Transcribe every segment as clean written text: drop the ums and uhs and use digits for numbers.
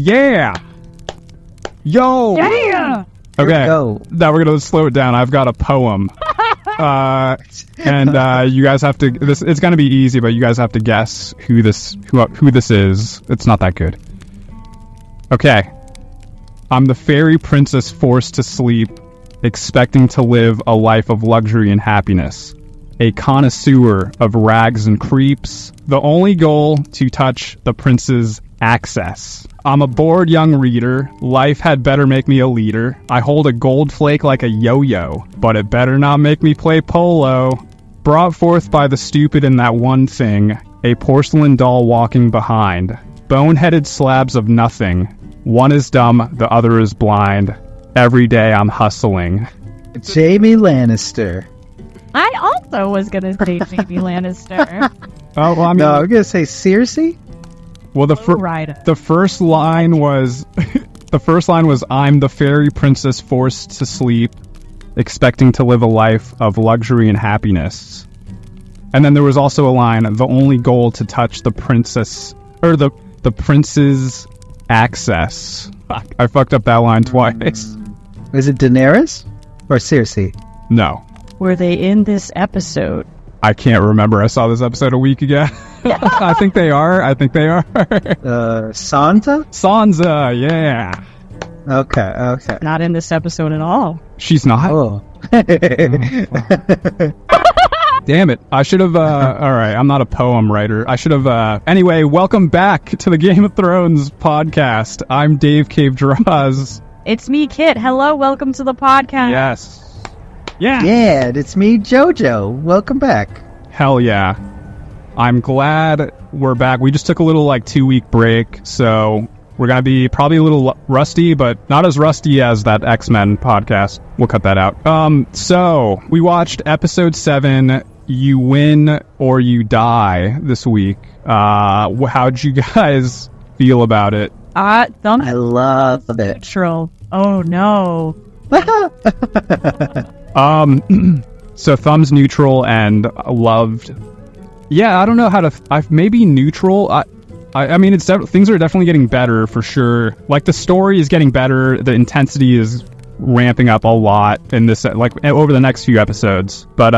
Yeah! Yo! Yeah! Okay, now we're gonna slow it down. I've got a poem. And you guys have to... It's gonna be easy, but you guys have to guess who this is. It's not that good. Okay. I'm the fairy princess forced to sleep, expecting to live a life of luxury and happiness. A connoisseur of rags and creeps. The only goal to touch the prince's access. I'm a bored young reader. Life had better make me a leader. I hold a gold flake like a yo-yo, but it better not make me play polo. Brought forth by the stupid in that one thing, a porcelain doll walking behind. Bone-headed slabs of nothing. One is dumb, the other is blind. Every day I'm hustling. Jaime Lannister. I also was going to say Jaime Lannister. Oh, well, I mean... No, I'm going to say Cersei? Well, the first line was... the first line was, I'm the fairy princess forced to sleep, expecting to live a life of luxury and happiness. And then there was also a line, the only goal to touch the princess... Or the prince's access. I fucked up that line twice. Was it Daenerys? Or Cersei? No. Were they in this episode? I can't remember. I saw this episode a week ago. I think they are. Sansa? Sansa, yeah. Okay. Not in this episode at all. She's not? Oh. Damn it. I should have, alright, I'm not a poem writer. I should have, anyway, welcome back to the Game of Thrones podcast. I'm Dave Cave Draws. It's me, Kit. Hello, welcome to the podcast. Yes. Yeah. Yeah, it's me, Jojo. Welcome back. Hell yeah. I'm glad we're back. We just took a little, 2-week break, so we're going to be probably a little rusty, but not as rusty as that X-Men podcast. We'll cut that out. So, we watched episode 7, You Win or You Die, this week. How'd you guys feel about it? I love it. Neutral. Oh, no. So thumbs neutral and loved. Yeah, I don't know how to... maybe neutral. I mean, things are definitely getting better for sure. The story is getting better. The intensity is ramping up a lot in this, over the next few episodes. But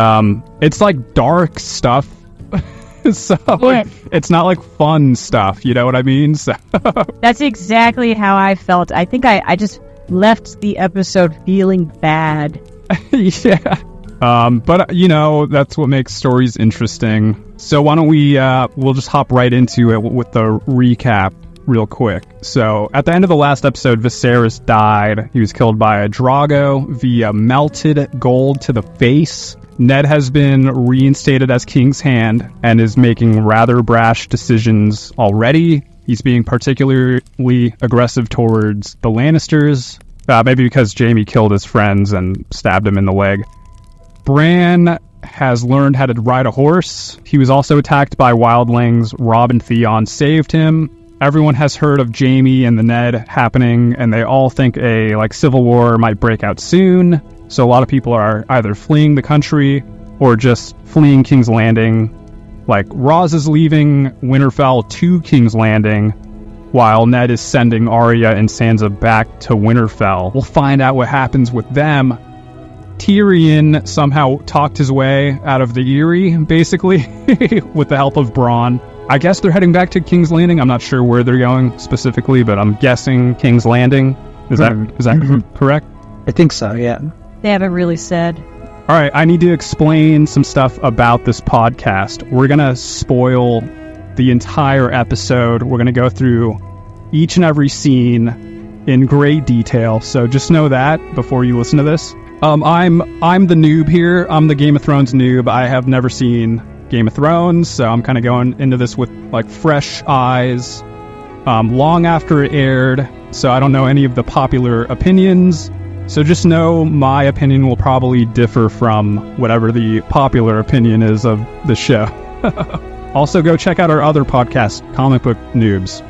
it's dark stuff. So it's not fun stuff. You know what I mean? So that's exactly how I felt. I think I just left the episode feeling bad. Yeah. But that's what makes stories interesting. So why don't we'll just hop right into it with the recap real quick. So at the end of the last episode, Viserys died. He was killed by a Drago via melted gold to the face. Ned has been reinstated as King's Hand and is making rather brash decisions already. He's being particularly aggressive towards the Lannisters. Maybe because Jaime killed his friends and stabbed him in the leg. Bran has learned how to ride a horse. He was also attacked by wildlings. Robb and Theon saved him. Everyone has heard of Jaime and the Ned happening, and they all think a civil war might break out soon. So a lot of people are either fleeing the country or just fleeing King's Landing. Roz is leaving Winterfell to King's Landing, while Ned is sending Arya and Sansa back to Winterfell. We'll find out what happens with them. Tyrion somehow talked his way out of the Eyrie, basically, with the help of Bronn. I guess they're heading back to King's Landing. I'm not sure where they're going specifically, but I'm guessing King's Landing. Is that correct? I think so, yeah. They haven't really said. All right, I need to explain some stuff about this podcast. We're going to spoil the entire episode. We're going to go through each and every scene in great detail. So just know that before you listen to this. I'm the noob here. I'm the Game of Thrones noob. I have never seen Game of Thrones, so I'm kind of going into this with fresh eyes. Long after it aired, so I don't know any of the popular opinions. So just know my opinion will probably differ from whatever the popular opinion is of the show. Also, go check out our other podcast, Comic Book Noobs.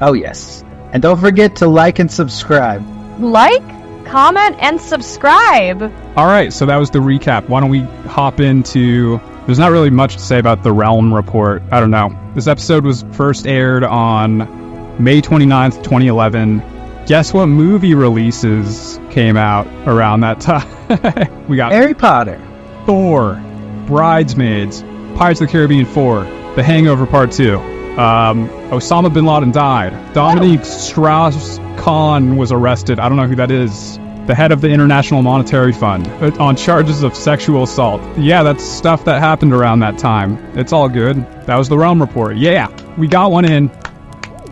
Oh, yes. And don't forget to like and subscribe. Like, comment, and subscribe. All right, so that was the recap. Why don't we hop into... There's not really much to say about the Realm Report. I don't know. This episode was first aired on May 29th, 2011. Guess what movie releases came out around that time? We got Harry Potter. Thor, Bridesmaids, Pirates of the Caribbean 4, The Hangover Part 2. Osama bin Laden died. Dominique Strauss-Kahn was arrested. I don't know who that is. The head of the International Monetary Fund on charges of sexual assault. Yeah, that's stuff that happened around that time. It's all good. That was the Realm Report. Yeah, we got one in.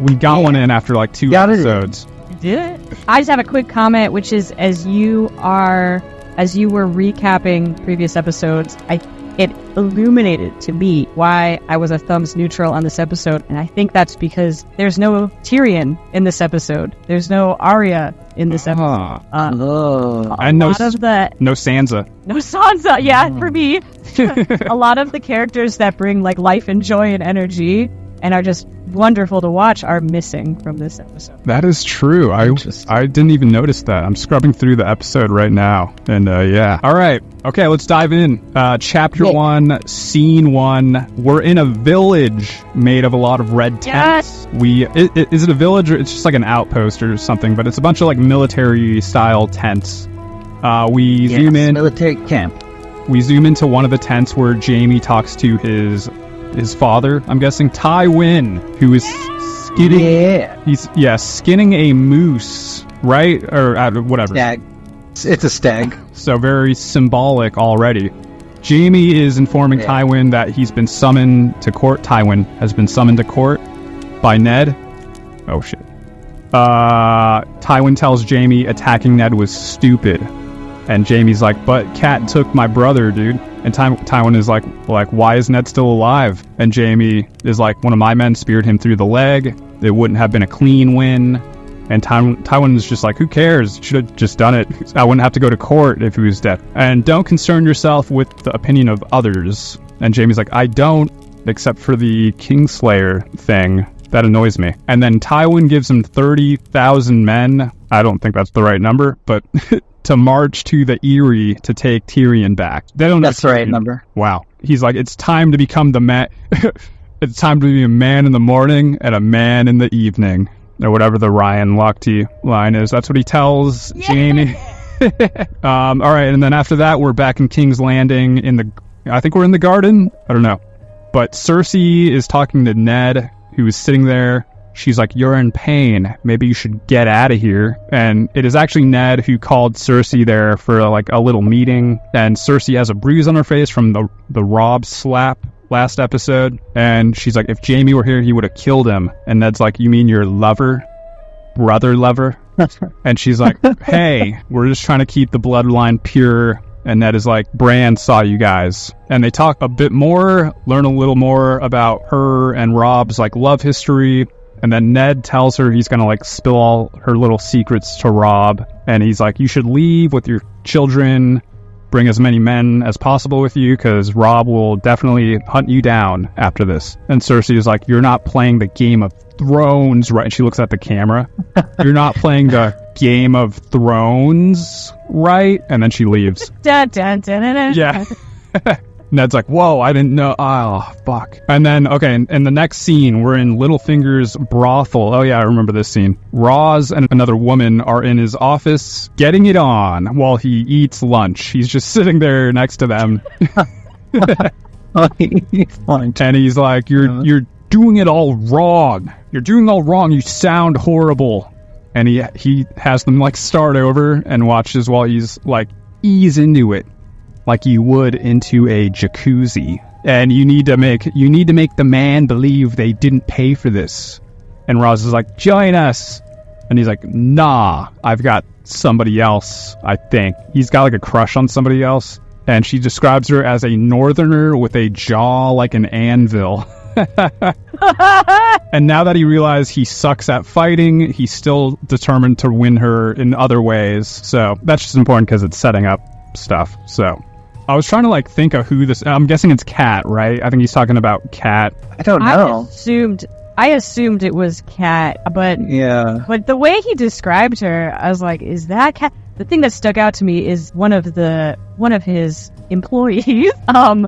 We got one in after like 2 episodes. Did it? I just have a quick comment, which is as you were recapping previous episodes, it illuminated to me why I was a thumbs neutral on this episode, and I think that's because there's no Tyrion in this episode. There's no Arya in this episode. And no Sansa. No Sansa, yeah, for me. A lot of the characters that bring like life and joy and energy and are just wonderful to watch are missing from this episode. That is true. I didn't even notice that. I'm scrubbing through the episode right now. And yeah. All right. Okay, let's dive in. Chapter 1, Scene 1. We're in a village made of a lot of red tents. Yes. Is it a village or it's just like an outpost or something? But it's a bunch of like military style tents. We zoom in. Military camp. We zoom into one of the tents where Jamie talks to his father, I'm guessing, Tywin, who is skinning. Yeah. He's skinning a moose, right? Or whatever. Stag. It's a stag. So very symbolic already. Jamie is informing Tywin that he's been summoned to court. Tywin has been summoned to court by Ned. Oh shit. Tywin tells Jamie attacking Ned was stupid. And Jamie's like, but Cat took my brother, dude. And Tywin is like, why is Ned still alive? And Jamie is like, one of my men speared him through the leg. It wouldn't have been a clean win. And Tywin is just like, who cares? Should have just done it. I wouldn't have to go to court if he was dead. And don't concern yourself with the opinion of others. And Jamie's like, I don't, except for the Kingslayer thing. That annoys me. And then Tywin gives him 30,000 men. I don't think that's the right number, but to march to the Eyrie to take Tyrion back. That's the right number. Wow. He's like, it's time to become the man. It's time to be a man in the morning and a man in the evening. Or whatever the Ryan Lochte line is. That's what he tells Jamie. All right. And then after that, we're back in King's Landing I think we're in the garden. I don't know. But Cersei is talking to Ned, who is sitting there. She's like, you're in pain. Maybe you should get out of here. And it is actually Ned who called Cersei there for like a little meeting. And Cersei has a bruise on her face from the Robb slap last episode. And she's like, if Jamie were here, he would have killed him. And Ned's like, you mean your lover? Brother lover? And she's like, hey, we're just trying to keep the bloodline pure. And Ned is like, Bran saw you guys. And they talk a bit more, learn a little more about her and Robb's like love history. And then Ned tells her he's going to like spill all her little secrets to Robb. And he's like, you should leave with your children, bring as many men as possible with you, because Robb will definitely hunt you down after this. And Cersei is like, you're not playing the Game of Thrones, right? And she looks at the camera. You're not playing the Game of Thrones, right? And then she leaves. Dun, dun, dun, dun, dun. Yeah. Ned's like, whoa, I didn't know. Oh, fuck. And then, okay, in the next scene, we're in Littlefinger's brothel. Oh, yeah, I remember this scene. Roz and another woman are in his office getting it on while he eats lunch. He's just sitting there next to them. And he's like, you're doing it all wrong. You're doing it all wrong. You sound horrible. And he has them, like, start over and watches while he's, like, ease into it. Like you would into a jacuzzi. And you need to make the man believe they didn't pay for this. And Roz is like, join us. And he's like, nah, I've got somebody else, I think. He's got like a crush on somebody else. And she describes her as a northerner with a jaw like an anvil. And now that he realized he sucks at fighting, he's still determined to win her in other ways. So that's just important because it's setting up stuff. So I was trying to like think of who this. I'm guessing it's Cat, right? I think he's talking about Cat. I don't know. I assumed it was Cat, but the way he described her, I was like, is that Cat? The thing that stuck out to me is one of his employees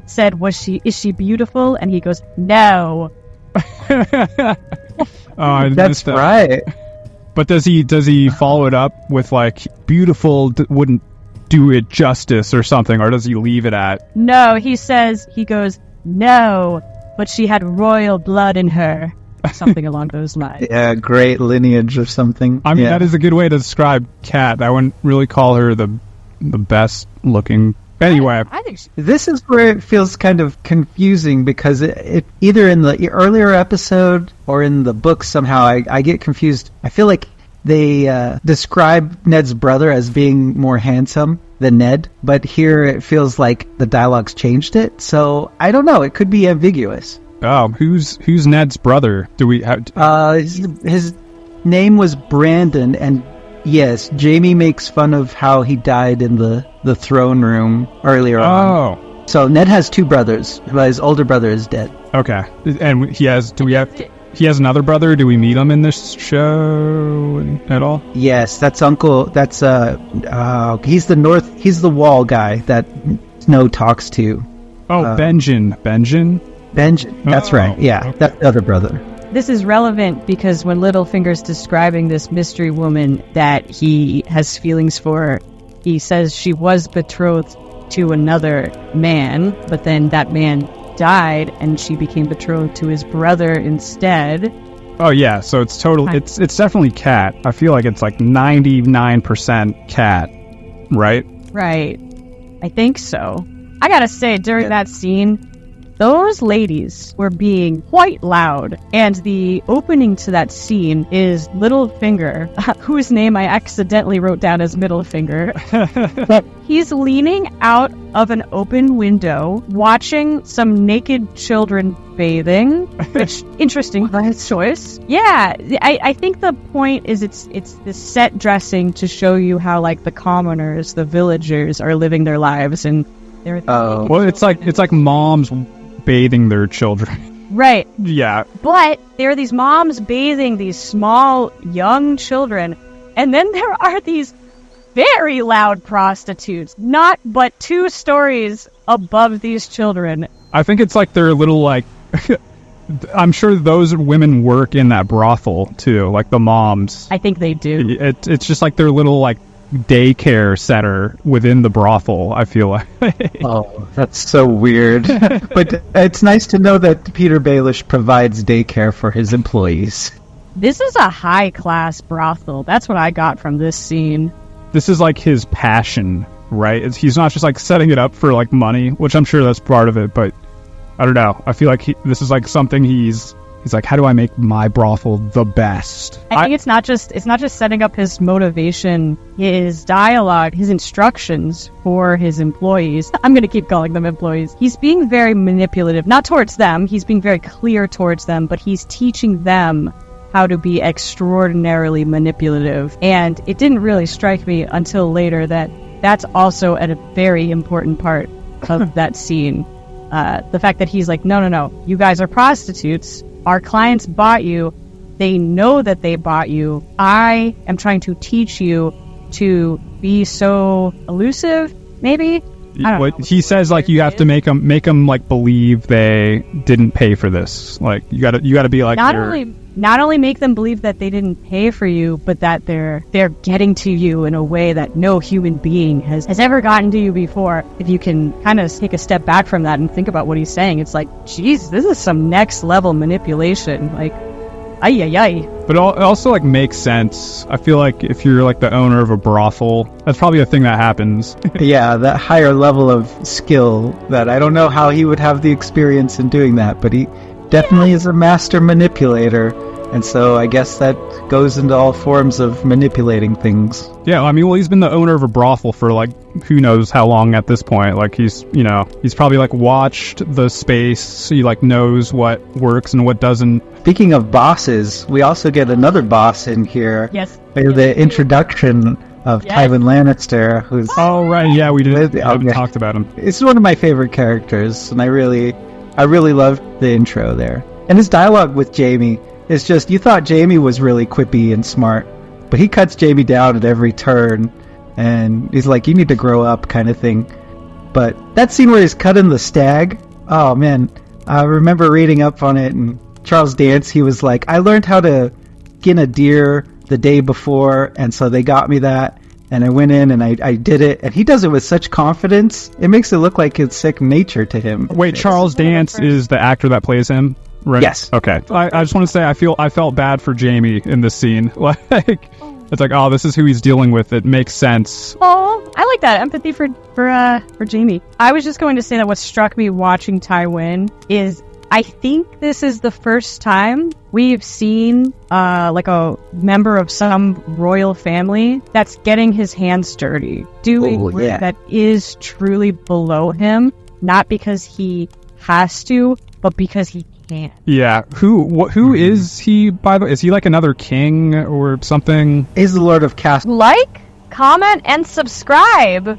said, is she beautiful? And he goes, no. I That's missed that. right. But does he follow it up with like beautiful wouldn't do it justice or something, or does he leave it at No, he goes, no, but she had royal blood in her. Something along those lines. Yeah, great lineage or something. I mean, yeah. that is a good way to describe Kat. I wouldn't really call her the best looking. Anyway, I think This is where it feels kind of confusing because it either in the earlier episode or in the book somehow I get confused. I feel like they describe Ned's brother as being more handsome than Ned, but here it feels like the dialogue's changed it. So I don't know. It could be ambiguous. oh, who's Ned's brother? Do we have? His name was Brandon, and yes, Jamie makes fun of how he died in the throne room earlier on. Oh, So Ned has two brothers, but his older brother is dead. okay. And he has. Do we have? He has another brother. Do we meet him in this show at all? Yes, that's Uncle. That's he's the wall guy that Snow talks to. Oh, Benjen. Benjen. That's Oh, right. Yeah, okay. that's the other brother. this is relevant because when Littlefinger's describing this mystery woman that he has feelings for, he says she was betrothed to another man, but then that man died and she became betrothed to his brother instead. Oh yeah, so it's totally it's definitely Kat. I feel like it's like 99% Kat, right? Right. I think so. I gotta say, during that scene, those ladies were being quite loud, and the opening to that scene is Littlefinger, whose name I accidentally wrote down as Middle Finger. He's leaning out of an open window, watching some naked children bathing, which, interesting choice. Yeah, I think the point is it's this set dressing to show you how, like, the commoners, the villagers, are living their lives, and they're... Oh. Well, it's like moms bathing their children. Right. Yeah. But there are these moms bathing these small, young children, and then there are these very loud prostitutes, not but 2 stories above these children. I think it's like their little like I'm sure those women work in that brothel too, like the moms. I think they do. It's just like their little like daycare center within the brothel, I feel like. Oh, that's so weird. But it's nice to know that Peter Baelish provides daycare for his employees. This is a high-class brothel. That's what I got from this scene. This is like his passion, right? He's not just like setting it up for like money, which I'm sure that's part of it, but I don't know. I feel like this is like something he's like, how do I make my brothel the best? I think it's not just setting up his motivation, his dialogue, his instructions for his employees. I'm going to keep calling them employees. He's being very manipulative, not towards them. He's being very clear towards them, but he's teaching them how to be extraordinarily manipulative. And it didn't really strike me until later that that's also a very important part of that scene. The fact that he's like, no, you guys are prostitutes. Our clients bought you. They know that they bought you. I am trying to teach you to be so elusive, maybe? I don't know. He says like you have to make them like believe they didn't pay for this. Like you got to be like not only make them believe that they didn't pay for you, but that they're getting to you in a way that no human being has ever gotten to you before. If you can kind of take a step back from that and think about what he's saying, it's like, geez, this is some next level manipulation. Like, ay. But it also like makes sense. I feel like if you're like the owner of a brothel, that's probably a thing that happens. Yeah, that higher level of skill that I don't know how he would have the experience in doing that, but he definitely is a master manipulator, and so I guess that goes into all forms of manipulating things. Yeah, I mean, well, he's been the owner of a brothel for like who knows how long at this point. Like he's probably like watched the space. He like knows what works and what doesn't. Speaking of bosses, we also get another boss in here. Yes. The introduction of Tywin Lannister, who's... Oh, right, yeah, we haven't talked about him. It's one of my favorite characters, and I really loved the intro there. And his dialogue with Jaime is just, you thought Jaime was really quippy and smart, but he cuts Jaime down at every turn, and he's like, you need to grow up, kind of thing. But that scene where he's cutting the stag, oh man, I remember reading up on it, and Charles Dance, he was like, I learned how to skin a deer the day before, and so they got me that. And I went in and I did it, and he does it with such confidence. It makes it look like it's second nature to him. Wait, Charles Dance is the actor that plays him, right? Yes. Okay. I just want to say I felt bad for Jamie in this scene. Like, it's like, oh, this is who he's dealing with. It makes sense. Oh, I like that empathy for Jamie. I was just going to say that what struck me watching Tywin is I think this is the first time we've seen like a member of some royal family that's getting his hands dirty, doing work that is truly below him, not because he has to, but because he can. Yeah. Who is he, by the way? Is he like another king or something? He's the Lord of Casterly Like, comment, and subscribe.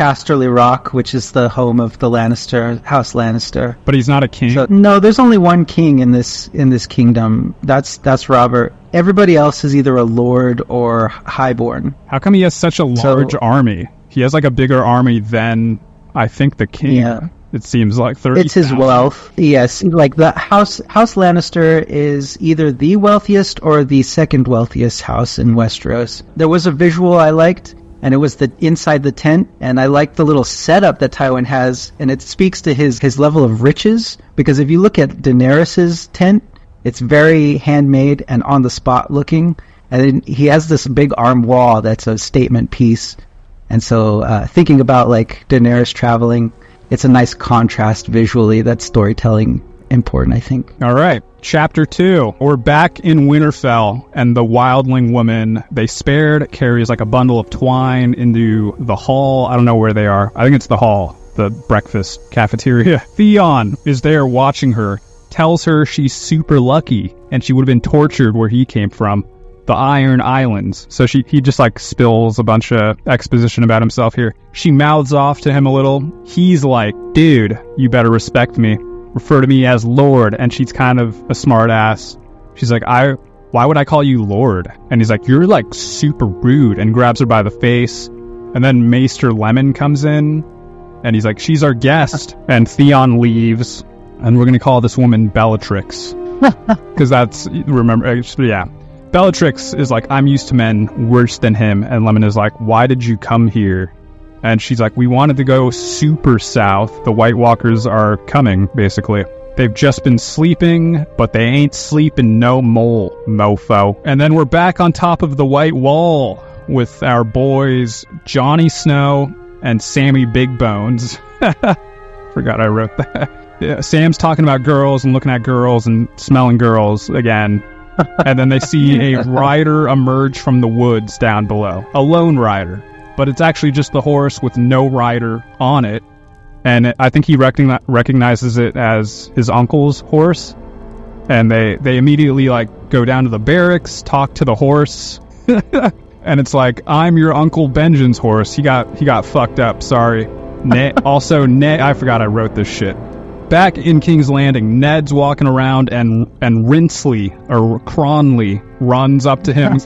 Rock, which is the home of the House Lannister. But he's not a king? So, no, there's only one king in this kingdom. That's Robert. Everybody else is either a lord or highborn. How come he has such a large army? He has like a bigger army than, I think, the king. Yeah. It seems like 30,000. It's his wealth. Yes, like the House Lannister is either the wealthiest or the second wealthiest house in Westeros. There was a visual I liked, and it was the inside the tent, and I like the little setup that Tywin has, and it speaks to his level of riches, because if you look at Daenerys's tent, it's very handmade and on the spot looking, and then he has this big arm wall that's a statement piece. And so thinking about like Daenerys traveling, it's a nice contrast visually. That's storytelling important, I think. All right. Chapter 2. We're back in Winterfell, and the wildling woman they spared carries like a bundle of twine into the hall. I don't know where they are. I think it's the hall, the breakfast cafeteria. Theon is there watching her, tells her she's super lucky, and she would have been tortured where he came from, the Iron Islands. So he just like spills a bunch of exposition about himself here. She mouths off to him a little. He's like, dude, you better respect me. Refer to me as Lord. And she's kind of a smart ass. She's like, why would I call you Lord? And he's like, you're like super rude, and grabs her by the face. And then Maester Lemon comes in, and he's like, she's our guest. And Theon leaves, and we're going to call this woman Bellatrix. Because yeah. Bellatrix is like, I'm used to men worse than him. And Lemon is like, why did you come here? And she's like, we wanted to go super south. The White Walkers are coming, basically. They've just been sleeping, but they ain't sleeping no more, mofo. And then we're back on top of the White Wall with our boys Johnny Snow and Sammy Big Bones. Forgot I wrote that. Yeah, Sam's talking about girls and looking at girls and smelling girls again. And then they see a rider emerge from the woods down below. A lone rider. But it's actually just the horse with no rider on it. And I think he recognizes it as his uncle's horse. And they immediately like go down to the barracks, talk to the horse. And it's like, I'm your Uncle Benjen's horse. He got fucked up, sorry. I forgot I wrote this shit. Back in King's Landing, Ned's walking around, and Rincely, or Cronley, runs up to him,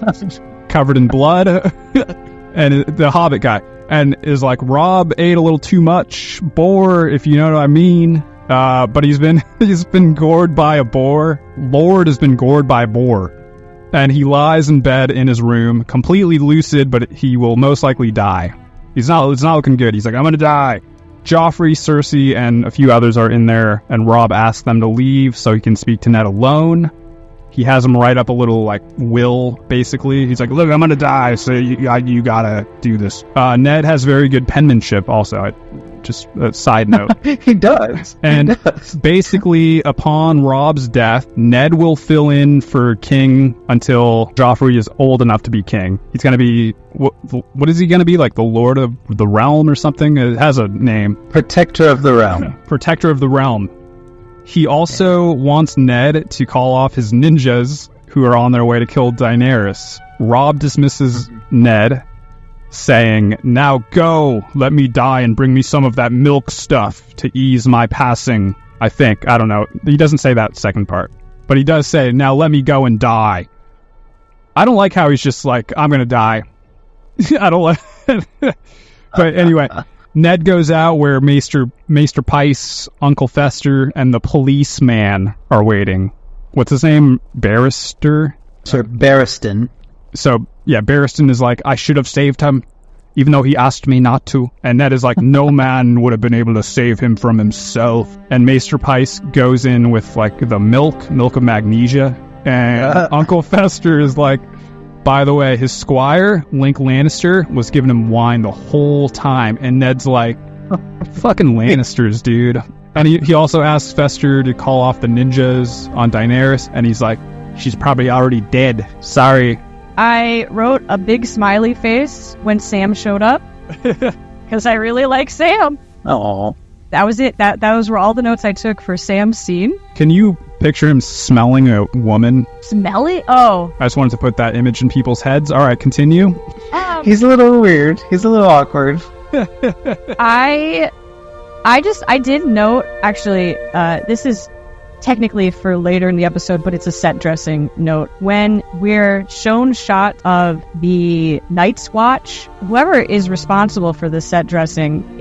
covered in blood, and the Hobbit guy, and is like, Rob ate a little too much boar, if you know what I mean. But he's been gored by a boar. Lord has been gored by a boar, and he lies in bed in his room, completely lucid, but he will most likely die. It's not looking good. He's like, I'm gonna die. Joffrey, Cersei, and a few others are in there, and Robb asks them to leave so he can speak to Ned alone. He has him write up a little, like, will, basically. He's like, look, I'm gonna die, so you gotta do this. Ned has very good penmanship, also. Just a side note. He does. And basically, upon Robb's death, Ned will fill in for King until Joffrey is old enough to be king. He's going to be... What is he going to be? Like the Lord of the Realm or something? It has a name. Protector of the Realm. Protector of the Realm. He also wants Ned to call off his ninjas who are on their way to kill Daenerys. Robb dismisses Ned, saying, now go, let me die and bring me some of that milk stuff to ease my passing. I think. I don't know. He doesn't say that second part. But he does say, now let me go and die. I don't like how he's just like, I'm gonna die. I don't like But anyway, Ned goes out where Maester Pice, Uncle Fester, and the policeman are waiting. what's his name? Barrister? Sir Barristan. So, yeah, Barristan is like, I should have saved him, even though he asked me not to. And Ned is like, no man would have been able to save him from himself. And Maester Pice goes in with, like, the milk of magnesia. And Uncle Fester is like, by the way, his squire, Link Lannister, was giving him wine the whole time. And Ned's like, fucking Lannisters, dude. And he also asks Fester to call off the ninjas on Daenerys. And he's like, she's probably already dead. Sorry. I wrote a big smiley face when Sam showed up because I really like Sam. Oh, That was it. Those were all the notes I took for Sam's scene. Can you picture him smelling a woman? Smelly? Oh. I just wanted to put that image in people's heads. All right, continue. he's a little weird. He's a little awkward. I did note, actually, this is technically for later in the episode, but it's a set dressing note. When we're shown shot of the Night's Watch, whoever is responsible for the set dressing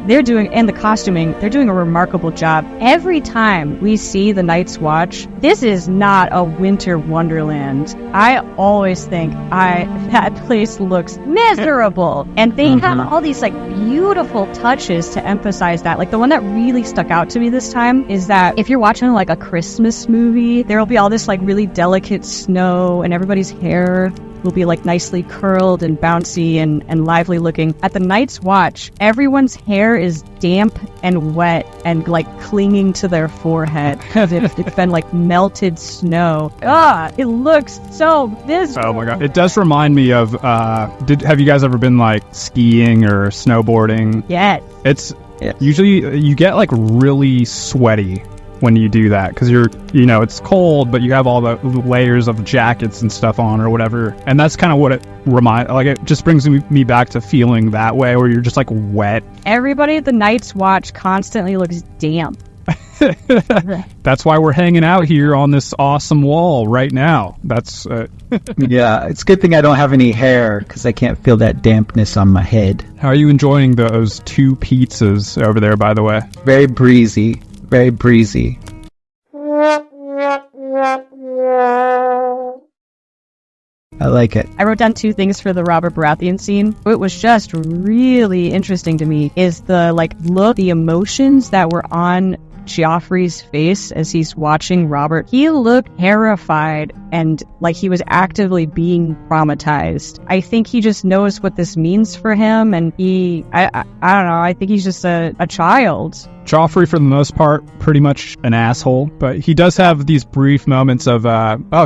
and the costuming, they're doing a remarkable job. Every time we see the Night's Watch, this is not a winter wonderland. I always think that place looks miserable. And they have all these like beautiful touches to emphasize that. Like the one that really stuck out to me this time is that if you're watching like a Christmas movie, there'll be all this like really delicate snow and everybody's hair will be like nicely curled and bouncy and lively looking. At the Night's Watch, everyone's hair is damp and wet and like clinging to their forehead as if it's been like melted snow. It looks so miserable. Oh my god. It does remind me of, have you guys ever been like skiing or snowboarding? Yes. It's usually, you get like really sweaty when you do that because it's cold, but you have all the layers of jackets and stuff on or whatever, and that's kind of what it just brings me back to feeling that way, where you're just like wet. Everybody at the Night's Watch constantly looks damp. That's why we're hanging out here on this awesome wall right now. That's Yeah, it's a good thing I don't have any hair because I can't feel that dampness on my head. How are you enjoying those 2 pizzas over there, by the way? Very breezy. Very breezy. I like it. I wrote down 2 things for the Robert Baratheon scene. What was just really interesting to me is the emotions that were on Joffrey's face as he's watching Robert. He looked terrified and like he was actively being traumatized. I think he just knows what this means for him, and I don't know, I think he's just a child. Joffrey, for the most part, pretty much an asshole, but he does have these brief moments of,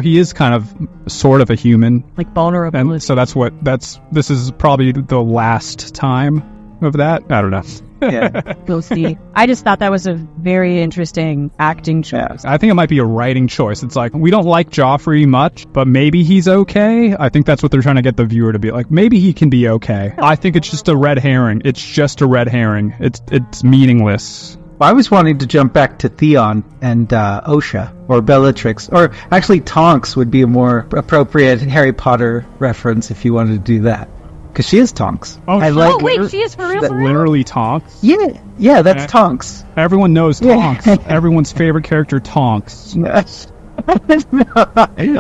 he is kind of, sort of a human. Like vulnerability. And so this is probably the last time of that. I don't know. Yeah. We'll see. I just thought that was a very interesting acting choice. I think it might be a writing choice. It's like, we don't like Joffrey much, but maybe he's okay. I think that's what they're trying to get the viewer to be like. Maybe he can be okay. I think it's just a red herring. It's just a red herring. It's meaningless. Well, I was wanting to jump back to Theon and Osha, or Bellatrix, or actually Tonks would be a more appropriate Harry Potter reference if you wanted to do that. Because she is Tonks. Wait, she is for real? Literally Tonks? Yeah, that's Tonks. Everyone knows Tonks. Everyone's favorite character, Tonks.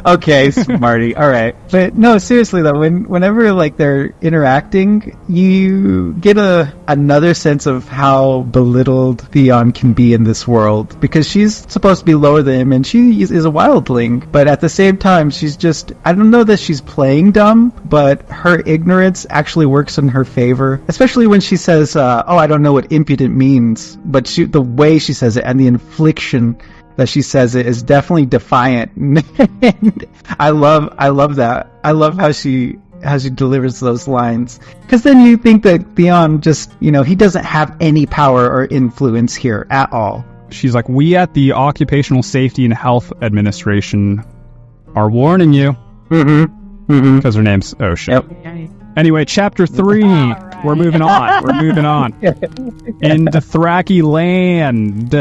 Okay, smarty. All right, but no, seriously though, whenever like they're interacting, you get another sense of how belittled Theon can be in this world, because she's supposed to be lower than him, and she is a wildling, but at the same time, she's just, I don't know that she's playing dumb, but her ignorance actually works in her favor, especially when she says, I don't know what impudent means, but the way she says it and the infliction that she says it is definitely defiant. And I love that. I love how she delivers those lines. Because then you think that Theon just, he doesn't have any power or influence here at all. She's like, we at the Occupational Safety and Health Administration are warning you. Because her name's Osha. Yep. Anyway, chapter 3. Right. We're moving on. In Dothraki land.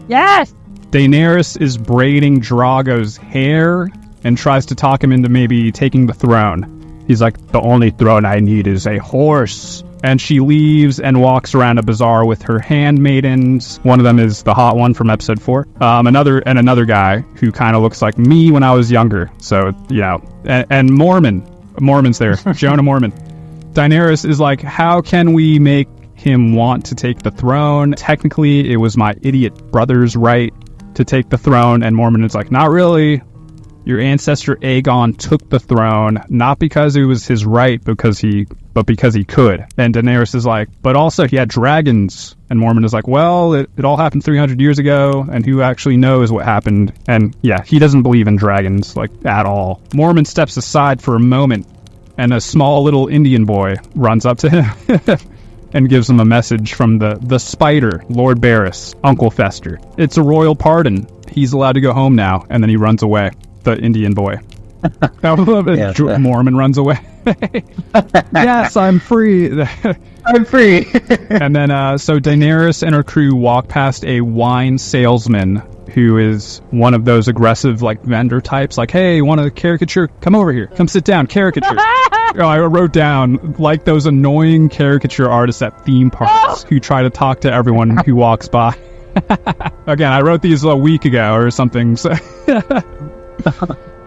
Yes! Daenerys is braiding Drogo's hair and tries to talk him into maybe taking the throne. He's like, the only throne I need is a horse. And she leaves and walks around a bazaar with her handmaidens. One of them is the hot one from episode 4. Another guy who kind of looks like me when I was younger. So, and Mormon's there. Jonah Mormon. Daenerys is like, how can we make him want to take the throne? Technically, it was my idiot brother's right to take the throne. And Mormon is like, not really. Your ancestor Aegon took the throne, not because it was his right, but because he could. And Daenerys is like, but also he had dragons. And Mormon is like, well, it all happened 300 years ago, and who actually knows what happened? And yeah, he doesn't believe in dragons, like, at all. Mormon steps aside for a moment, and a small little Indian boy runs up to him and gives him a message from the spider, Lord Barris, Uncle Fester. It's a royal pardon. He's allowed to go home now. And then he runs away. The Indian boy. Mormon runs away. Yes, I'm free. I'm free. And then, so Daenerys and her crew walk past a wine salesman who is one of those aggressive, like, vendor types. Like, hey, want a caricature? Come over here. Come sit down. Caricature. I wrote down, like, those annoying caricature artists at theme parks who try to talk to everyone who walks by. Again, I wrote these a week ago or something. So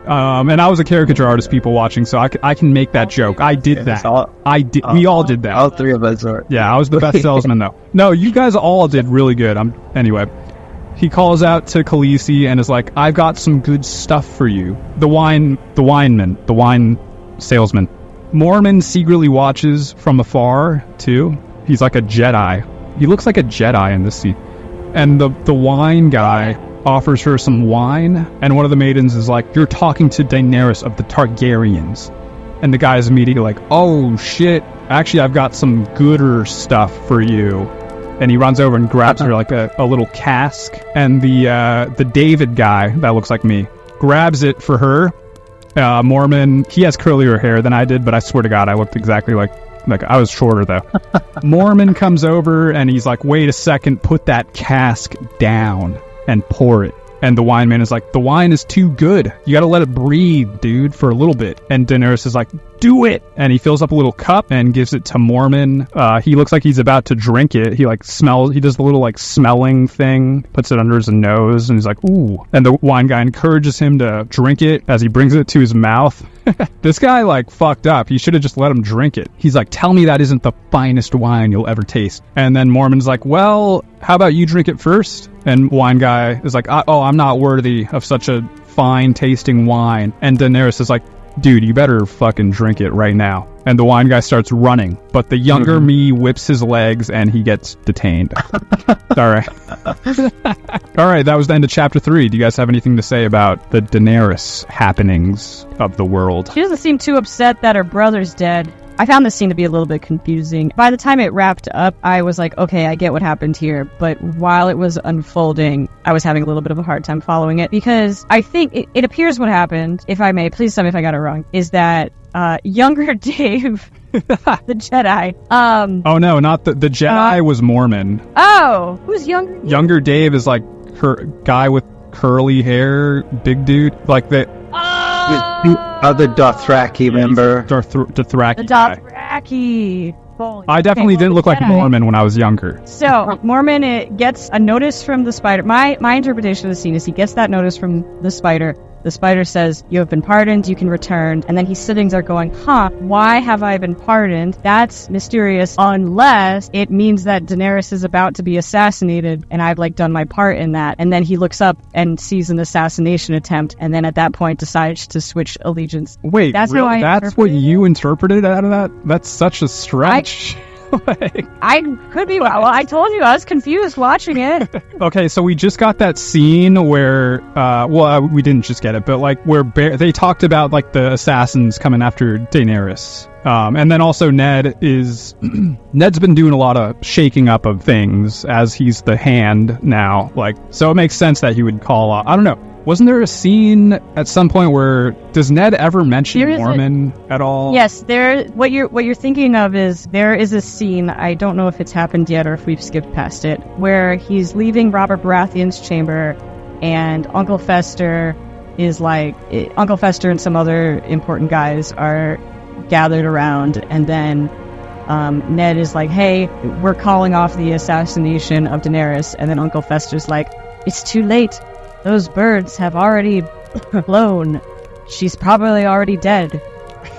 and I was a caricature artist, people watching, so I can make that joke. I did that. We all did that. All three of us are. Yeah, I was the best salesman, though. No, you guys all did really good. Anyway, he calls out to Khaleesi and is like, I've got some good stuff for you. The wine salesman. Mormon secretly watches from afar, too. He's like a Jedi. He looks like a Jedi in this scene. And the wine guy offers her some wine, and one of the maidens is like, you're talking to Daenerys of the Targaryens. And the guy's immediately like, oh shit, actually I've got some gooder stuff for you. And he runs over and grabs her like a little cask, and the David guy, that looks like me, grabs it for her. Mormon, he has curlier hair than I did, but I swear to God, I looked exactly like I was shorter though. Mormon comes over and he's like, wait a second, put that cask down and pour it. And the wine man is like, the wine is too good. You gotta let it breathe, dude, for a little bit. And Daenerys is like, do it! And he fills up a little cup and gives it to Mormon. He looks like he's about to drink it. He does the little like smelling thing, puts it under his nose, and he's like, ooh. And the wine guy encourages him to drink it as he brings it to his mouth. This guy like fucked up. He should have just let him drink it. He's like, tell me that isn't the finest wine you'll ever taste. And then Mormon's like, well, how about you drink it first? And wine guy is like, oh, I'm not worthy of such a fine tasting wine. And Daenerys is like, dude, you better fucking drink it right now. And the wine guy starts running, but the younger me whips his legs and he gets detained. All right. All right, that was the end of chapter 3. Do you guys have anything to say about the Daenerys happenings of the world? She doesn't seem too upset that her brother's dead. I found this scene to be a little bit confusing. By the time it wrapped up, I was like, okay, I get what happened here. But while it was unfolding, I was having a little bit of a hard time following it, because I think it appears what happened, if I may, please tell me if I got it wrong, is that younger Dave, the Jedi. Oh no, not the Jedi was Mormon. Oh, who's younger? Younger Dave is like guy with curly hair, big dude, like the other Dothraki member. Dothraki. The Dothraki. I definitely didn't look like Mormon when I was younger. So, Mormon gets a notice from the spider. My interpretation of the scene is he gets that notice from the spider. The spider says, you have been pardoned, you can return. And then he's sitting there going, why have I been pardoned? That's mysterious, unless it means that Daenerys is about to be assassinated and I've done my part in that. And then he looks up and sees an assassination attempt, and then at that point decides to switch allegiance. Wait, that's what you interpreted out of that? That's such a stretch. I could be. Well, I told you I was confused watching it. Okay, so we just got that scene where, we didn't just get it, but where they talked about the assassins coming after Daenerys. And then also Ned's been doing a lot of shaking up of things as he's the hand now. So it makes sense that he would call out. I don't know. Wasn't there a scene at some point where does Ned ever mention Mormon at all? Yes, what you're thinking of is there is a scene, I don't know if it's happened yet or if we've skipped past it, where he's leaving Robert Baratheon's chamber and Uncle Fester is Uncle Fester and some other important guys are gathered around, and then Ned is like, hey, we're calling off the assassination of Daenerys, and then Uncle Fester's like, it's too late. Those birds have already flown. She's probably already dead.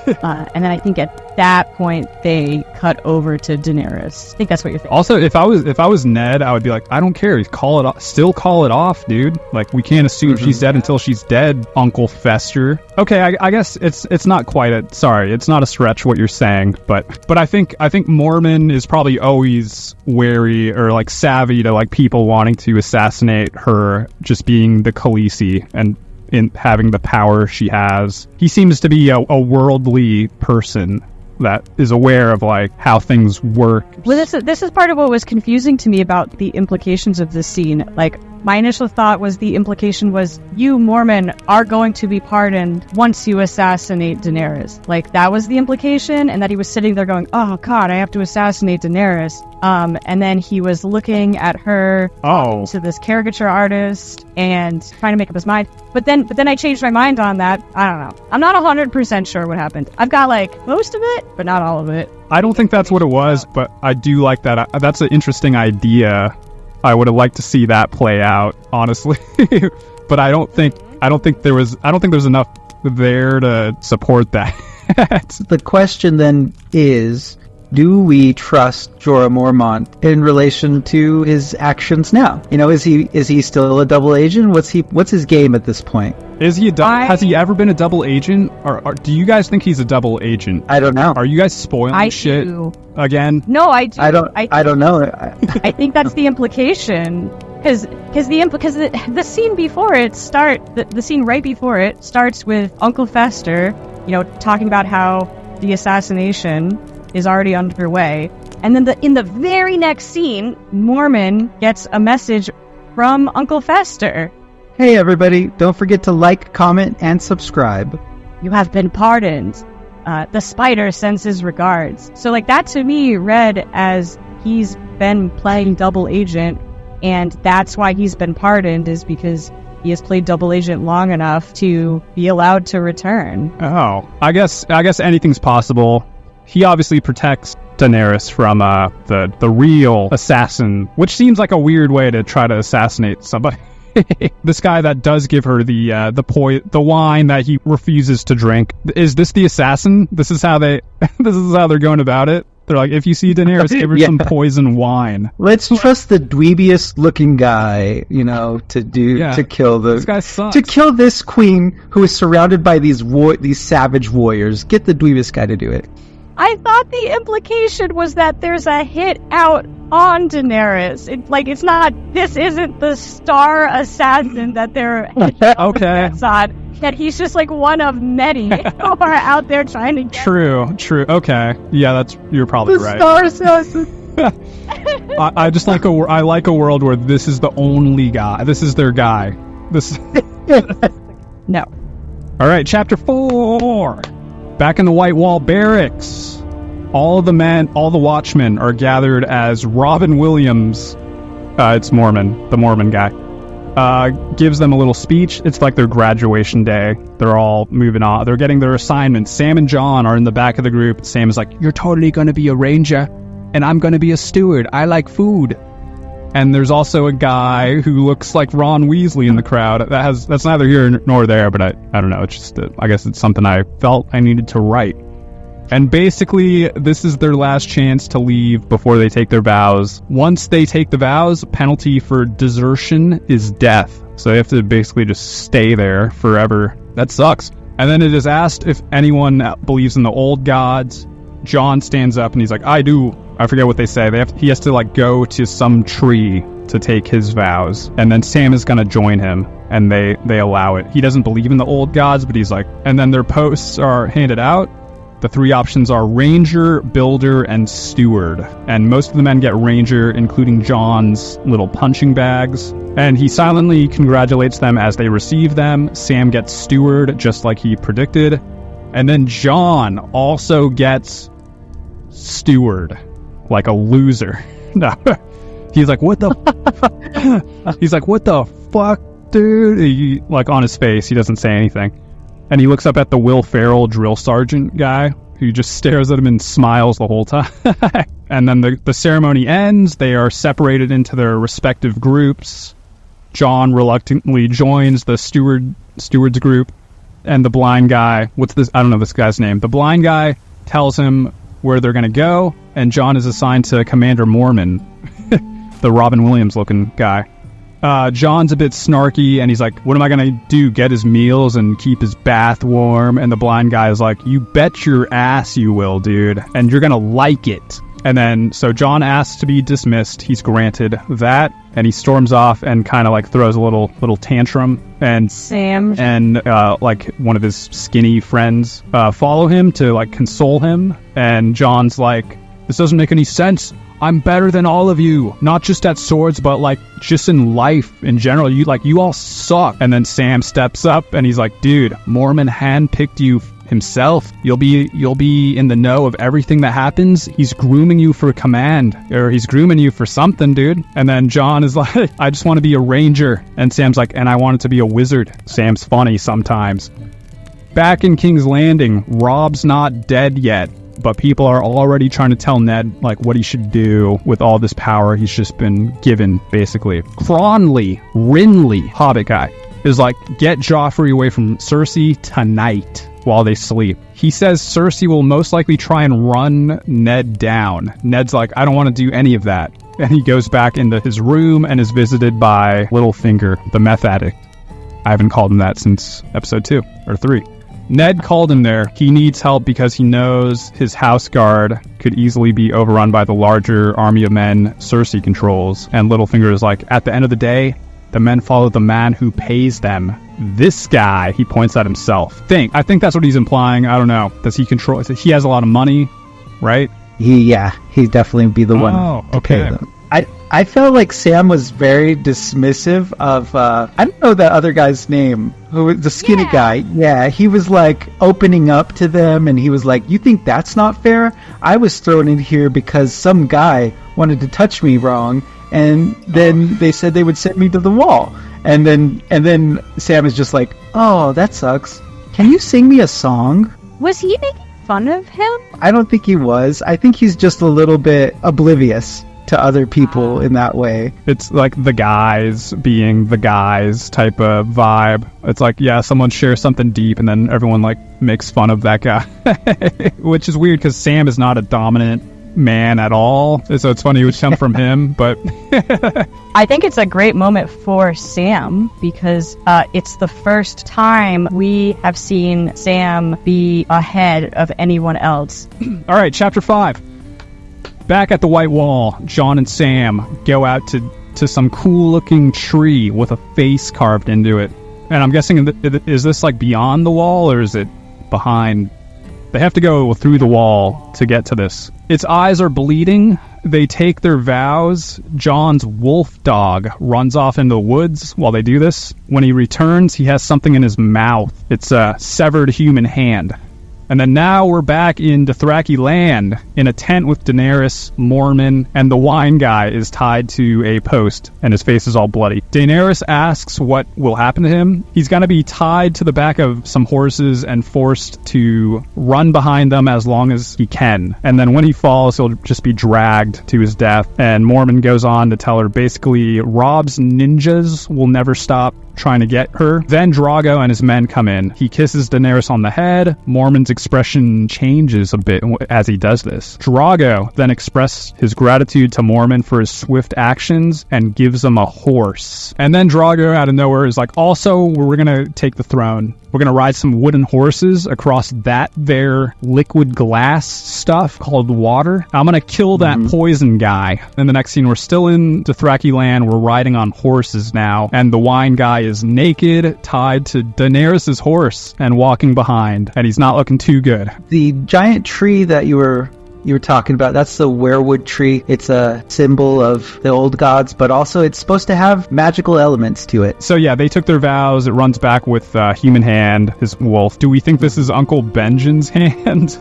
And then I think at that point they cut over to Daenerys. I think that's what you're thinking. Also, if I was Ned, I would be like, I don't care. Call it off. Still call it off, dude. Like, we can't assume she's dead until she's dead, Uncle Fester. Okay, I guess it's not quite it's not a stretch what you're saying, but I think Mormon is probably always wary or like savvy to like people wanting to assassinate her, just being the Khaleesi and in having the power she has. He seems to be a worldly person that is aware of like how things work. Well, this is part of what was confusing to me about the implications of this scene. Like, my initial thought was the implication was you, Mormon, are going to be pardoned once you assassinate Daenerys. Like, that was the implication, and that he was sitting there going, oh god, I have to assassinate Daenerys. And then he was looking at her, to this caricature artist, and trying to make up his mind. But then I changed my mind on that. I don't know. I'm not 100% sure what happened. I've got like most of it, but not all of it. I don't think that's what it was, but I do like that. That's an interesting idea. I would have liked to see that play out, honestly. But I don't think there's enough there to support that. The question then is, do we trust Jorah Mormont in relation to his actions now? You know, is he still a double agent? What's his game at this point? Is he has he ever been a double agent? Or do you guys think he's a double agent? I don't know. Are you guys spoiling shit do. again? No, I do. I don't know. I think that's the implication. Because the scene before it the scene right before it starts with Uncle Fester, talking about how the assassination is already underway, and then in the very next scene, Mormon gets a message from Uncle Fester. Hey everybody, don't forget to like, comment, and subscribe. You have been pardoned. The spider sends his regards. So like that to me read as he's been playing double agent, and that's why he's been pardoned, is because he has played double agent long enough to be allowed to return. Oh, I guess anything's possible. He obviously protects Daenerys from the real assassin, which seems like a weird way to try to assassinate somebody. This guy that does give her the wine that he refuses to drink. Is this the assassin? This is how they're going about it. They're like, if you see Daenerys, give her some poison wine. Let's trust the dweebiest looking guy, to kill this guy sucks. To kill this queen who is surrounded by these savage warriors. Get the dweebiest guy to do it. I thought the implication was that there's a hit out on Daenerys. It's not. This isn't the star assassin that they're okay. That he's just like one of many who are out there trying to get. True. Okay. Yeah, you're probably right. Star assassin. I just like I like a world where this is the only guy. This is their guy. No. All right, chapter 4. Back in the White Wall barracks, all the watchmen are gathered as Robin Williams, it's Mormon, the Mormon guy, gives them a little speech. It's like their graduation day. They're all moving on. They're getting their assignments. Sam and John are in the back of the group. Sam is like, you're totally going to be a ranger, and I'm going to be a steward. I like food. And there's also a guy who looks like Ron Weasley in the crowd. That's neither here nor there, but I don't know. It's just, I guess it's something I felt I needed to write. And basically, this is their last chance to leave before they take their vows. Once they take the vows, penalty for desertion is death. So they have to basically just stay there forever. That sucks. And then it is asked if anyone believes in the old gods. John stands up and he's like, I do. I forget what they say. He has to go to some tree to take his vows, and then Sam is gonna join him, and they allow it. He doesn't believe in the old gods, but he's like, and then their posts are handed out. The 3 options are ranger, builder, and steward, and most of the men get ranger, including John's little punching bags, and he silently congratulates them as they receive them. Sam gets steward, just like he predicted, and then John also gets steward. Like a loser. No. He's like, what the He's like, what the fuck, dude? On his face, he doesn't say anything. And he looks up at the Will Ferrell drill sergeant guy, who just stares at him and smiles the whole time. And then the ceremony ends. They are separated into their respective groups. John reluctantly joins the steward's group, and the blind guy, what's this? I don't know this guy's name. The blind guy tells him where they're going to go, and John is assigned to Commander Mormon, the Robin Williams looking guy. John's a bit snarky, and he's like, what am I going to do, get his meals and keep his bath warm? And the blind guy is like, you bet your ass you will, dude, and you're going to like it. And then, so John asks to be dismissed. He's granted that, and he storms off and kind of like throws a little tantrum. And Sam and like one of his skinny friends follow him to like console him. And John's like, this doesn't make any sense. I'm better than all of you, not just at swords, but like just in life in general. You all suck. And then Sam steps up and he's like, dude, Mormon handpicked you himself. You'll be in the know of everything that happens. He's grooming you for command, or he's grooming you for something, dude. And then John is like, I just want to be a ranger. And Sam's like, and I wanted to be a wizard. Sam's funny sometimes. Back in King's Landing, Rob's not dead yet, but people are already trying to tell Ned like what he should do with all this power he's just been given, basically. Rinley, Hobbit guy, is like, get Joffrey away from Cersei tonight while they sleep. He says Cersei will most likely try and run Ned down. Ned's like, I don't want to do any of that. And he goes back into his room and is visited by Littlefinger, the meth addict. I haven't called him that since episode 2 or 3. Ned called him there. He needs help because he knows his house guard could easily be overrun by the larger army of men Cersei controls. And Littlefinger is like, at the end of the day, the men follow the man who pays them. This guy, he points at himself. I think that's what he's implying. I don't know. Does he control? He has a lot of money, right? He'd definitely be the one to okay. pay them. I felt like Sam was very dismissive of, I don't know that other guy's name, who was the skinny guy. Yeah, he was like opening up to them, and he was like, you think that's not fair? I was thrown in here because some guy wanted to touch me wrong, and then they said they would send me to the wall. And then Sam is just like, oh, that sucks. Can you sing me a song? Was he making fun of him? I don't think he was. I think he's just a little bit oblivious to other people in that way. It's like the guys being the guys type of vibe. It's like, yeah, someone shares something deep and then everyone like makes fun of that guy. Which is weird because Sam is not a dominant man at all, so it's funny it would come from him. But I think it's a great moment for Sam because it's the first time we have seen Sam be ahead of anyone else. All right, chapter 5. Back at the White Wall, John and Sam go out to some cool-looking tree with a face carved into it. And I'm guessing, is this like beyond the wall, or is it behind? They have to go through the wall to get to this. Its eyes are bleeding. They take their vows. John's wolf dog runs off into the woods while they do this. When he returns, he has something in his mouth. It's a severed human hand. And then now we're back in Dothraki land, in a tent with Daenerys, Mormon, and the wine guy is tied to a post, and his face is all bloody. Daenerys asks what will happen to him. He's going to be tied to the back of some horses and forced to run behind them as long as he can. And then when he falls, he'll just be dragged to his death. And Mormon goes on to tell her basically Rob's ninjas will never stop trying to get her. Then Drogo and his men come in. He kisses Daenerys on the head. Mormon's expression changes a bit as he does this. Drogo then expresses his gratitude to Mormon for his swift actions and gives him a horse. And then Drogo out of nowhere is like, also, we're gonna take the throne. We're gonna ride some wooden horses across that there liquid glass stuff called water. I'm gonna kill that poison guy. In the next scene, we're still in Dothraki land. We're riding on horses now, and the wine guy is naked, tied to Daenerys' horse, and walking behind, and he's not looking too good. The giant tree that you were talking about, that's the werewood tree. It's a symbol of the old gods, but also it's supposed to have magical elements to it. So yeah, they took their vows. It runs back with human hand, his wolf. Do we think this is Uncle Benjen's hand?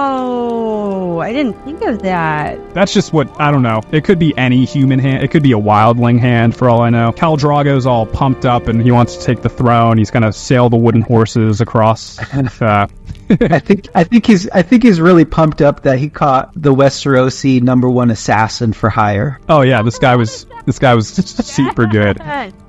Oh, I didn't think of that. That's just what, I don't know. It could be any human hand. It could be a wildling hand, for all I know. Khal Drogo's all pumped up, and he wants to take the throne. He's going to sail the wooden horses across. I think he's really pumped up that he caught the Westerosi #1 assassin for hire. Oh yeah, this guy was super good.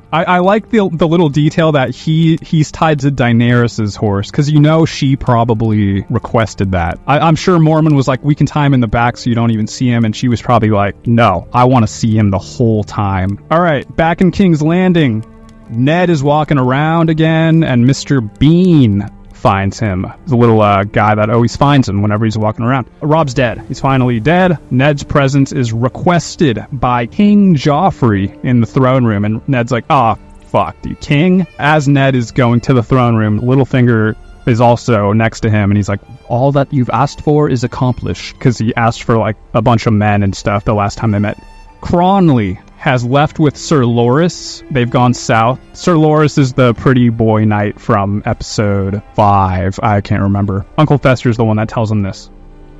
I like the little detail that he's tied to Daenerys' horse, because she probably requested that. I'm sure Mormon was like, we can tie him in the back so you don't even see him, and she was probably like, no, I want to see him the whole time. All right, back in King's Landing, Ned is walking around again, and Mr. Bean finds him. The little guy that always finds him whenever he's walking around. Rob's dead. He's finally dead. Ned's presence is requested by King Joffrey in the throne room, and Ned's like, fuck, dude. King? As Ned is going to the throne room, Littlefinger is also next to him, and he's like, all that you've asked for is accomplished, because he asked for like a bunch of men and stuff the last time they met. Cronley has left with Sir Loras. They've gone south. Sir Loras is the pretty boy knight from episode 5. I can't remember. Uncle Fester's the one that tells him this.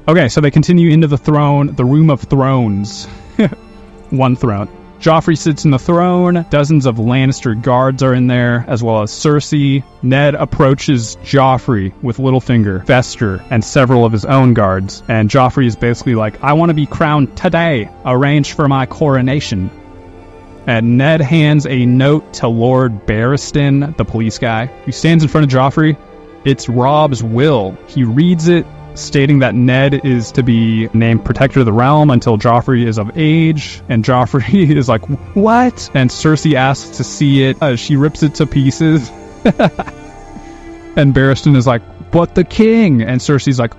Okay, so they continue into the room of thrones. One throne. Joffrey sits in the throne. Dozens of Lannister guards are in there, as well as Cersei. Ned approaches Joffrey with Littlefinger, Fester, and several of his own guards. And Joffrey is basically like, I want to be crowned today. Arrange for my coronation. And Ned hands a note to Lord Barristan, the police guy, who stands in front of Joffrey. It's Rob's will. He reads it, stating that Ned is to be named Protector of the Realm until Joffrey is of age. And Joffrey is like, what? And Cersei asks to see it. She rips it to pieces. And Barristan is like, but the king. And Cersei's like,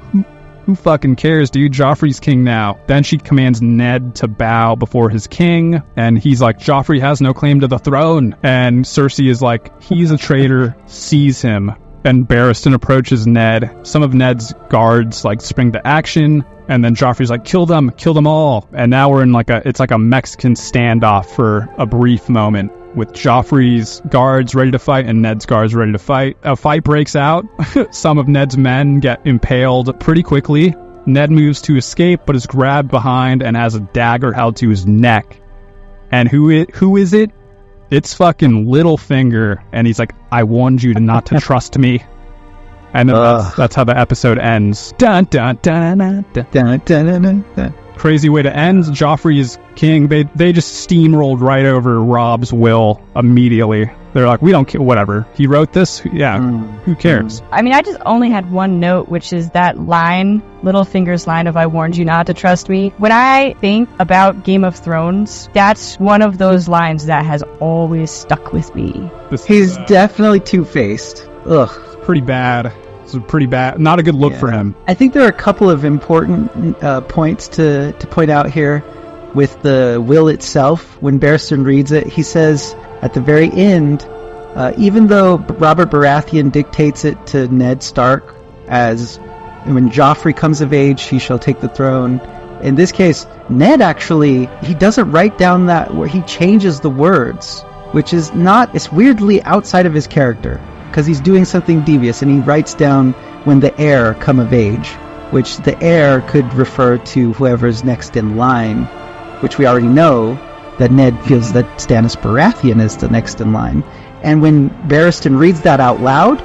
who fucking cares, dude? Joffrey's king now. Then she commands Ned to bow before his king, and he's like, Joffrey has no claim to the throne. And Cersei is like, he's a traitor, seize him. And Barristan approaches Ned. Some of Ned's guards like spring to action, and then Joffrey's like, kill them all. And now we're in it's like a Mexican standoff for a brief moment, with Joffrey's guards ready to fight and Ned's guards ready to fight. A fight breaks out. Some of Ned's men get impaled pretty quickly. Ned moves to escape, but is grabbed behind and has a dagger held to his neck. And who is it? It's fucking Littlefinger. And he's like, I warned you not to trust me. And then that's how the episode ends. Dun dun dun dun dun dun dun dun dun. Crazy way to end. Joffrey is king. They just steamrolled right over Rob's will immediately. They're like, we don't care, whatever. He wrote this? Yeah, who cares? I mean, I just only had one note, which is that line, Littlefinger's line of I warned you not to trust me. When I think about Game of Thrones, that's one of those lines that has always stuck with me. He's definitely two-faced. Ugh. Pretty bad. It's pretty bad. Not a good look for him. I think there are a couple of important points to point out here with the will itself. When Barristan reads it, he says at the very end, even though Robert Baratheon dictates it to Ned Stark as when Joffrey comes of age, he shall take the throne. In this case, Ned actually, he doesn't write down that where he changes the words, which is not, it's weirdly outside of his character, because he's doing something devious, and he writes down when the heir come of age, which the heir could refer to whoever's next in line, which we already know that Ned feels that Stannis Baratheon is the next in line. And when Barristan reads that out loud,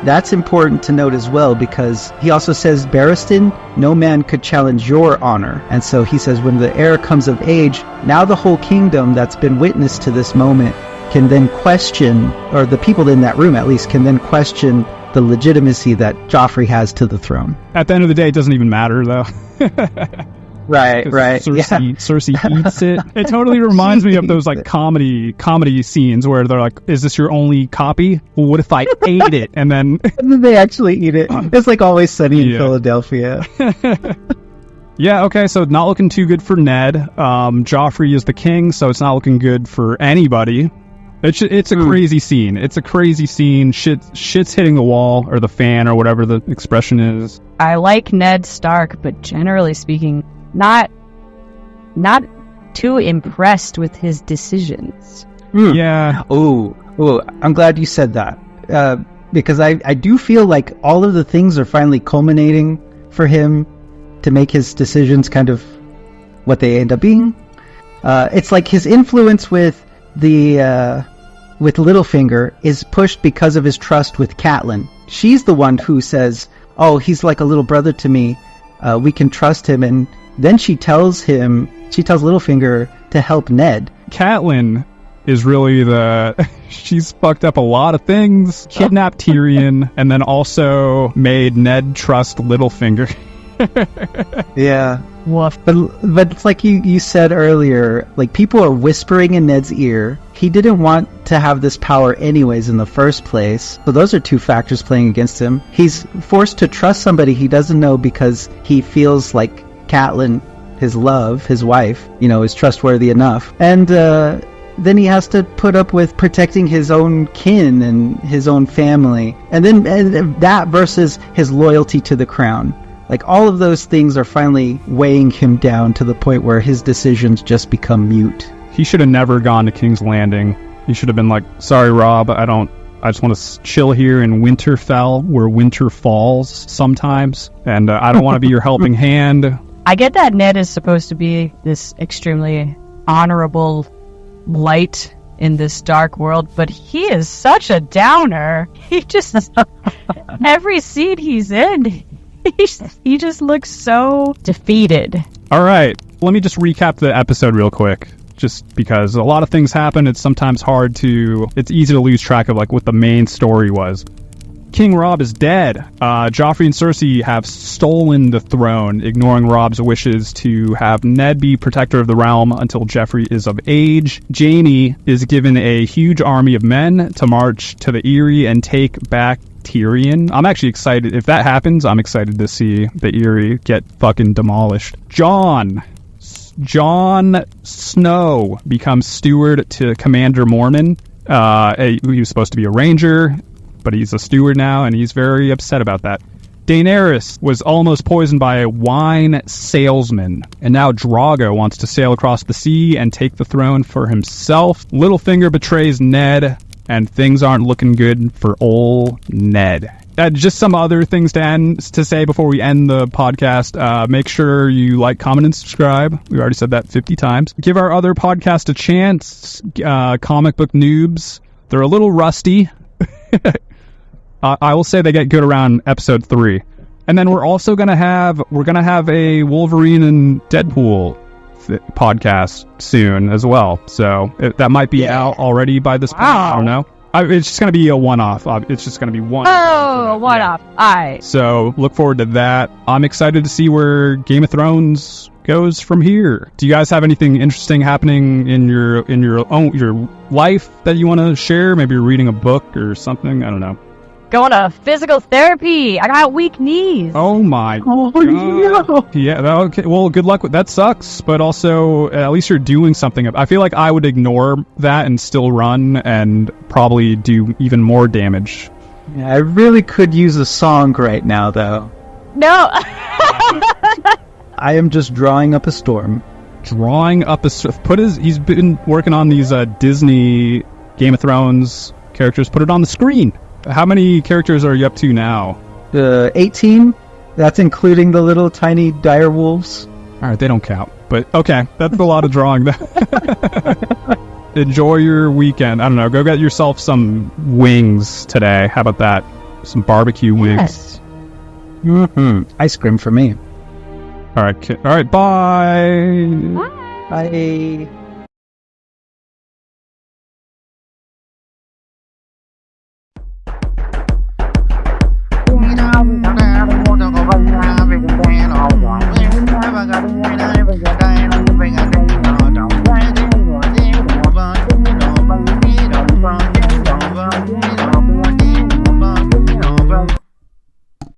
that's important to note as well, because he also says, Barristan, no man could challenge your honor. And so he says, when the heir comes of age, now the whole kingdom that's been witness to this moment can then question, or the people in that room at least, can then question the legitimacy that Joffrey has to the throne. At the end of the day, it doesn't even matter, though. Right. Cersei eats it. It totally reminds me of those like comedy scenes where they're like, "Is this your only copy? Well, what if I ate it?" And then they actually eat it. It's like Always Sunny in Philadelphia. Yeah. Okay. So not looking too good for Ned. Joffrey is the king, so it's not looking good for anybody. It's a crazy scene. It's a crazy scene. Shit's hitting the wall or the fan or whatever the expression is. I like Ned Stark, but generally speaking, not too impressed with his decisions. Yeah. Oh, I'm glad you said that. Because I do feel like all of the things are finally culminating for him. to make his decisions kind of what they end up being. It's like his influence with with Littlefinger is pushed because of his trust with Catelyn. She's the one who says, "Oh, he's like a little brother to me. We can trust him." And then she tells Littlefinger to help Ned. Catelyn is really she's fucked up a lot of things, kidnapped Tyrion, and then also made Ned trust Littlefinger. Yeah. Woof. But it's like you said earlier, like people are whispering in Ned's ear. He didn't want to have this power anyways in the first place. So those are two factors playing against him. He's forced to trust somebody he doesn't know because he feels like Catelyn, his love, his wife, is trustworthy enough. And then he has to put up with protecting his own kin and his own family. And then that versus his loyalty to the crown. Like, all of those things are finally weighing him down to the point where his decisions just become mute. He should have never gone to King's Landing. He should have been like, "Sorry, Rob, I just want to chill here in Winterfell, where winter falls sometimes, and I don't want to be your helping hand." I get that Ned is supposed to be this extremely honorable light in this dark world, but he is such a downer. He just, every scene he's in, he just looks so defeated. All right, let me just recap the episode real quick. Just because a lot of things happen, it's sometimes it's easy to lose track of like what the main story was. King Robb is dead. Joffrey and Cersei have stolen the throne, ignoring Robb's wishes to have Ned be protector of the realm until Joffrey is of age. Jaime is given a huge army of men to march to the Eyrie and take back Tyrion. I'm actually excited. If that happens, I'm excited to see the Eyrie get fucking demolished. Jon Snow becomes steward to Commander Mormon. He was supposed to be a ranger, but he's a steward now, and he's very upset about that. Daenerys was almost poisoned by a wine salesman, and now Drogo wants to sail across the sea and take the throne for himself. Littlefinger betrays Ned, and things aren't looking good for old Ned. Just some other things to say before we end the podcast. Make sure you like, comment, and subscribe. We already said that 50 times. Give our other podcast a chance. Comic Book Noobs. They're a little rusty. I will say they get good around episode 3. And then we're also going to have a Wolverine and Deadpool podcast soon as well. So that might be out already by this point. I don't know. It's just going to be a one-off. It's just going to be one. Oh, a one-off. All right. So look forward to that. I'm excited to see where Game of Thrones goes from here. Do you guys have anything interesting happening in your life that you want to share? Maybe you're reading a book or something. I don't know. Going to physical therapy. I got weak knees. Oh my god. No. Yeah, okay. Well, good luck with that. Sucks, but also at least you're doing something. I feel like I would ignore that and still run and probably do even more damage. Yeah, I really could use a song right now, though. No. I am just drawing up a storm. Drawing up a he's been working on these Disney Game of Thrones characters. Put it on the screen. How many characters are you up to now? 18. That's including the little tiny dire wolves. All right, they don't count. But okay, that's a lot of drawing. Enjoy your weekend. I don't know. Go get yourself some wings today. How about that? Some barbecue wings. Yes. Mm-hmm. Ice cream for me. All right. All right. Bye. Bye. Bye.